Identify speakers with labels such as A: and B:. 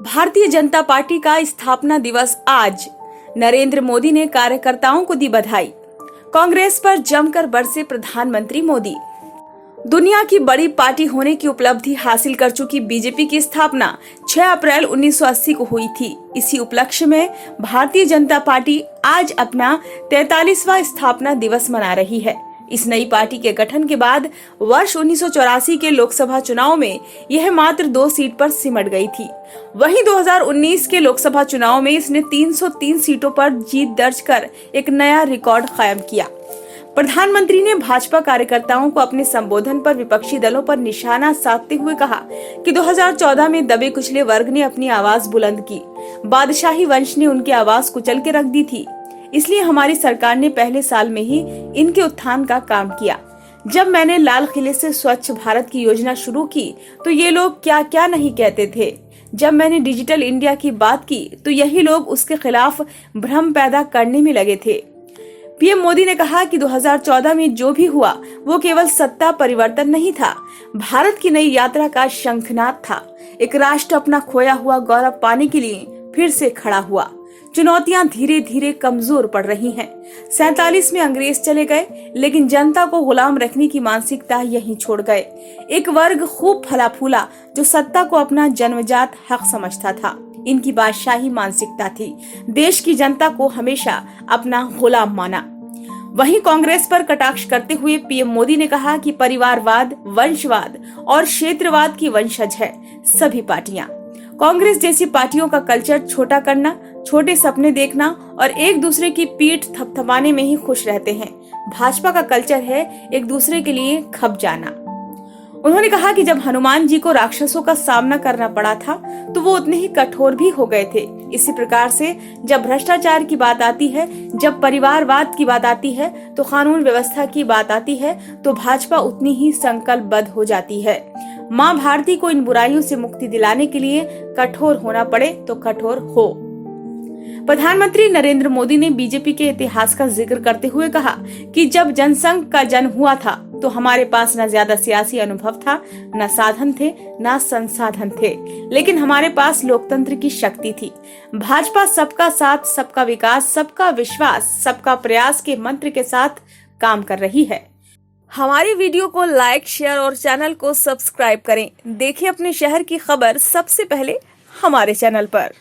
A: Bharatiya Janata party का स्थापना दिवस आज। नरेंद्र मोदी ने कार्यकर्ताओं को दी बधाई। कांग्रेस पर जमकर बरसे प्रधानमंत्री मोदी। दुनिया की बड़ी पार्टी होने की उपलब्धि हासिल कर चुकी बीजेपी की स्थापना 6 अप्रैल 1980 को हुई थी। इसी उपलक्ष्य में भारतीय जनता पार्टी आज अपना 43वां स्थापना दिवस मना रही है। इस नई पार्टी के गठन के बाद वर्ष 1984 के लोकसभा चुनाव में यह मात्र 2 सीट पर सिमट गई थी। वहीं 2019 के लोकसभा चुनाव में इसने 303 सीटों पर जीत दर्ज कर एक नया रिकॉर्ड कायम किया। प्रधानमंत्री ने भाजपा कार्यकर्ताओं को अपने संबोधन पर विपक्षी दलों पर निशाना साधते हुए कहा कि 2014 में दबे कुचले वर्ग ने अपनी आवाज बुलंद की, बादशाही वंश ने उनकी आवाज कुचल के रख दी थी। इसलिए हमारी सरकार ने पहले साल में ही इनके उत्थान का काम किया। जब मैंने लाल किले से स्वच्छ भारत की योजना शुरू की तो ये लोग क्या क्या नहीं कहते थे। जब मैंने डिजिटल इंडिया की बात की तो यही लोग उसके खिलाफ भ्रम पैदा करने में लगे थे। पीएम मोदी ने कहा कि 2014 में जो भी हुआ वो केवल सत्ता परिवर्तन नहीं था, भारत की नई यात्रा का शंखनाद था। एक राष्ट्र अपना खोया हुआ गौरव पाने के लिए फिर से खड़ा हुआ। चुनौतियां धीरे धीरे कमजोर पड़ रही हैं। 47 में अंग्रेज चले गए, लेकिन जनता को गुलाम रखने की मानसिकता यहीं छोड़ गए। एक वर्ग खूब फला फूला जो सत्ता को अपना जन्मजात हक समझता था। इनकी बादशाही मानसिकता थी, देश की जनता को हमेशा अपना गुलाम माना। वहीं कांग्रेस पर कटाक्ष करते हुए पीएम मोदी ने कहा कि परिवारवाद, वंशवाद और क्षेत्रवाद की वंशज है सभी पार्टियां। कांग्रेस जैसी पार्टियों का कल्चर छोटा करना, छोटे सपने देखना और एक दूसरे की पीठ थपथपाने में ही खुश रहते हैं। भाजपा का कल्चर है एक दूसरे के लिए खप जाना। उन्होंने कहा कि जब हनुमान जी को राक्षसों का सामना करना पड़ा था तो वो उतने ही कठोर भी हो गए थे। इसी प्रकार से जब भ्रष्टाचार की बात आती है, जब परिवारवाद की बात आती है, तो कानून व्यवस्था की बात आती है, तो भाजपा उतनी ही संकल्पबद्ध हो जाती है। माँ भारती को इन बुराइयों से मुक्ति दिलाने के लिए कठोर होना पड़े तो कठोर हो। प्रधानमंत्री नरेंद्र मोदी ने बीजेपी के इतिहास का जिक्र करते हुए कहा कि जब जनसंघ का जन्म हुआ था तो हमारे पास न ज्यादा सियासी अनुभव था, न साधन थे, न संसाधन थे, लेकिन हमारे पास लोकतंत्र की शक्ति थी। भाजपा सबका साथ, सबका विकास, सबका विश्वास, सबका प्रयास के मंत्र के साथ काम कर रही है। हमारी वीडियो को लाइक, शेयर और चैनल को सब्सक्राइब करें। देखिए अपने शहर की खबर सबसे पहले हमारे चैनल पर।